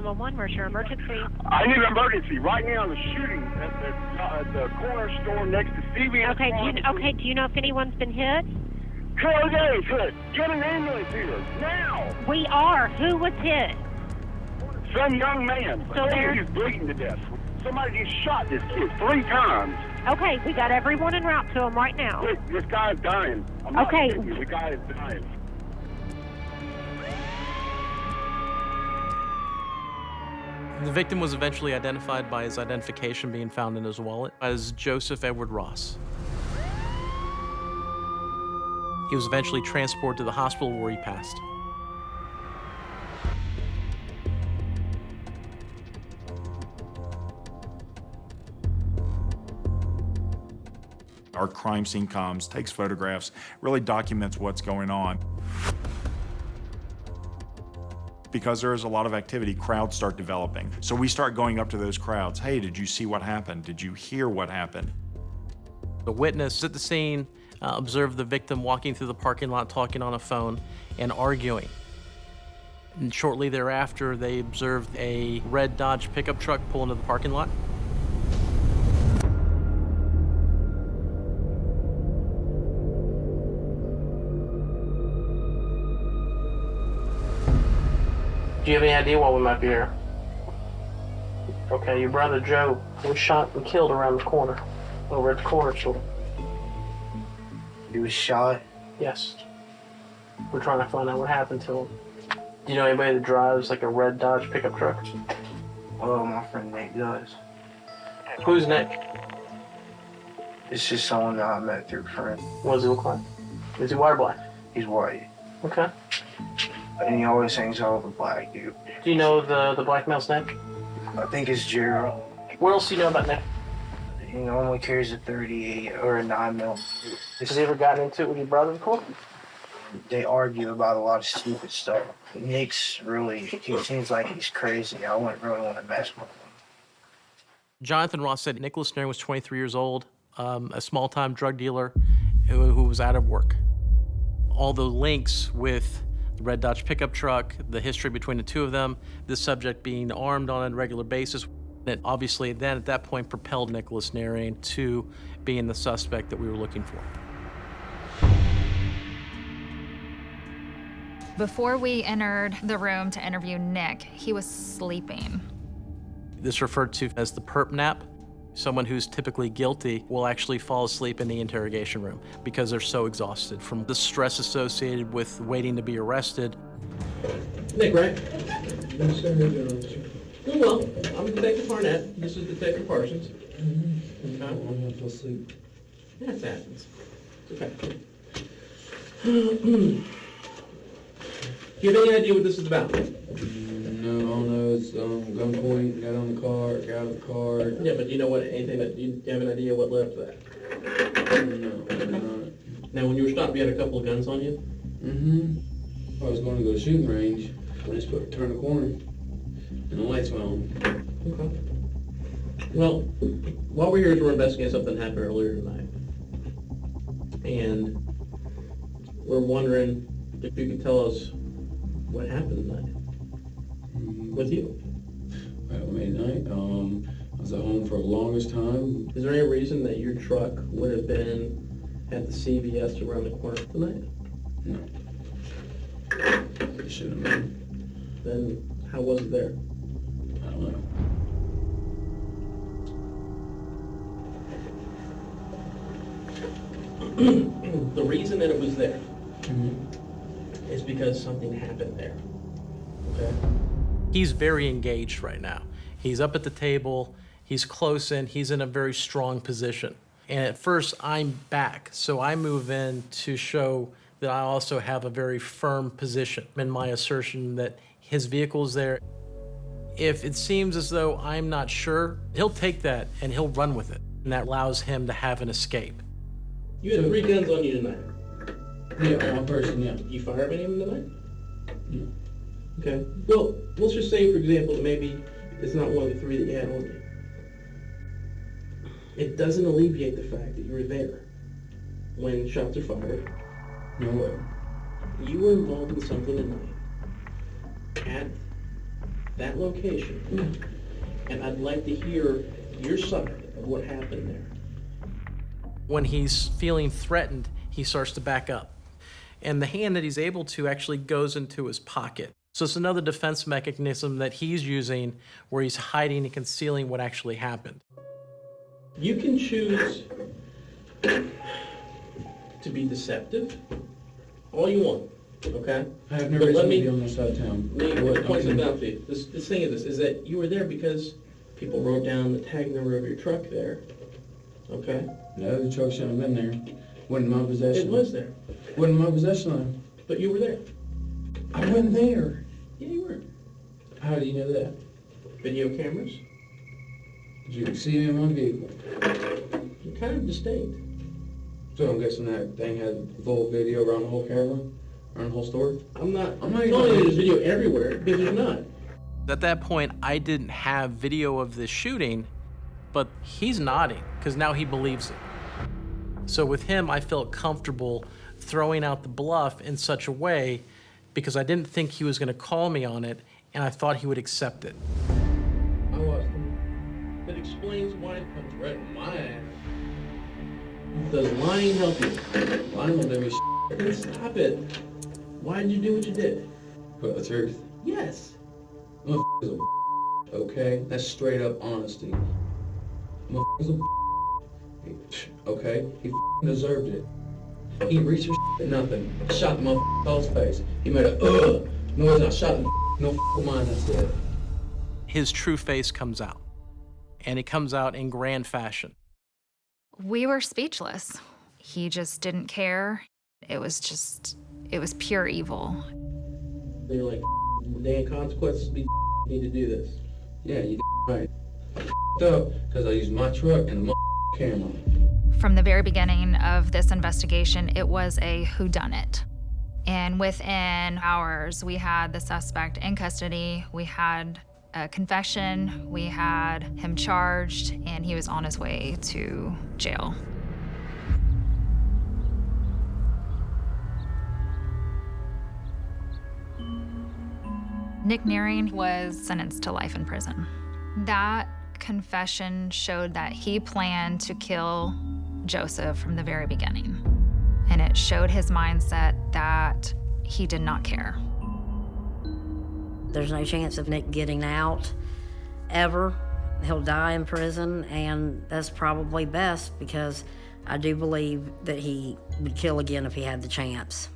911. Where's your emergency? I need an emergency. Right now, the shooting at the corner store next to CVS. Okay, do you know if anyone's been hit? Carl Days hit. Get an ambulance here, now. We are. Who was hit? Some young man. So he's bleeding to death. Somebody just shot this kid 3 times. Okay, we got everyone en route to him right now. This guy's dying. I'm not kidding you. The guy is dying. The victim was eventually identified by his identification being found in his wallet as Joseph Edward Ross. He was eventually transported to the hospital where he passed. Our crime scene comes, takes photographs, really documents what's going on. Because there is a lot of activity, crowds start developing. So we start going up to those crowds. Hey, did you see what happened? Did you hear what happened? The witness at the scene observed the victim walking through the parking lot, talking on a phone and arguing. And shortly thereafter, they observed a red Dodge pickup truck pull into the parking lot. Do you have any idea why we might be here? Okay, your brother Joe was shot and killed around the corner, over at the corner store. He was shot? Yes. We're trying to find out what happened to him. Do you know anybody that drives like a red Dodge pickup truck? Well, my friend Nick does. Who's Nick? It's just someone that I met through a friend. What does he look like? Is he white or black? He's white. Okay. And he always hangs out with a black dude. Do you know the black male's name? I think it's Gerald. What else do you know about Nick? He normally carries a 38 or a 9mm. Has he ever gotten into it with your brother before? They argue about a lot of stupid stuff. Nick's really, he seems like he's crazy. I wouldn't really want to mess with him. Jonathan Ross said Nicholas Nairn was 23 years old, a small-time drug dealer who was out of work. All the links with the red Dodge pickup truck, the history between the two of them, the subject being armed on a regular basis, it obviously then at that point propelled Nicholas Nairn to being the suspect that we were looking for. Before we entered the room to interview Nick, he was sleeping. This is referred to as the perp nap. Someone who's typically guilty will actually fall asleep in the interrogation room because they're so exhausted from the stress associated with waiting to be arrested. Nick, right? Yes, sir. Doing well. I'm Detective Barnett. This is Detective Parsons. Okay. I'm going to sleep. That happens. It's okay. Do you have any idea what this is about? No, I don't know. It's gunpoint, got on the car, got out of the car. Yeah, but do you know what, anything that, do you have an idea what led up to that? No. Now, when you were stopped, you had a couple of guns on you? Mm-hmm. I was going to go to shooting range. I just turned the corner, and the lights went on. Okay. Well, while we're here, we're investigating something that happened earlier tonight. And we're wondering if you could tell us what happened tonight with you. Well, midnight. I was at home for the longest time. Is there any reason that your truck would have been at the CVS around the corner tonight? No. It shouldn't have been. Then how was it there? I don't know. The reason that it was there is because something happened there. Okay? He's very engaged right now. He's up at the table, he's close in, he's in a very strong position. And at first, I'm back, so I move in to show that I also have a very firm position in my assertion that his vehicle's there. If it seems as though I'm not sure, he'll take that and he'll run with it. And that allows him to have an escape. You had 3 guns on you tonight. Yeah, one person, yeah. You fire any of them tonight? No. Okay. Well, let's just say, for example, that maybe it's not one of the 3 that you had on you. It doesn't alleviate the fact that you were there when shots are fired. No way. You were involved in something tonight at that location, and I'd like to hear your side of what happened there. When he's feeling threatened, he starts to back up. And the hand that he's able to actually goes into his pocket. So it's another defense mechanism that he's using where he's hiding and concealing what actually happened. You can choose to be deceptive all you want, okay? I have never But seen you on this side of town. Let me point something out to you. This thing is that you were there because people wrote down the tag number of your truck there, okay? No, the truck shouldn't have been there. Wasn't my possession. It was there, Wasn't my possession though. but you were there. I wasn't there. Yeah, you were. How do you know that? Video cameras, Did you see me in my vehicle? you're kind of distinct. So I'm guessing that thing had full video around the whole camera, around the whole store. I'm not I'm not telling even- you there's video everywhere, because there's not. At that point, I didn't have video of this shooting, but he's nodding because now he believes it. So with him, I felt comfortable throwing out the bluff in such a way because I didn't think he was going to call me on it, and I thought he would accept it. I lost him. That explains why it comes right in my ass. Does lying help you? Lying will do me Then stop it. Why did you do what you did? but the truth. Yes. Motherfucker's a okay? That's straight up honesty. Motherfucker's a okay? He deserved it. He reached for nothing. I shot the motherfucker's face. He made a noise and I shot him. No mine, that's it. His true face comes out, and it comes out in grand fashion. We were speechless. He just didn't care. It was pure evil. They're like, damn consequences, we need to do this. Yeah, you right. I up because I used my truck and the camera. From the very beginning of this investigation, it was a whodunit. And within hours, we had the suspect in custody, we had a confession, we had him charged, and he was on his way to jail. Nick Nearing was sentenced to life in prison. That confession showed that he planned to kill Joseph from the very beginning. And it showed his mindset that he did not care. There's no chance of Nick getting out ever. He'll die in prison, and that's probably best because I do believe that he would kill again if he had the chance.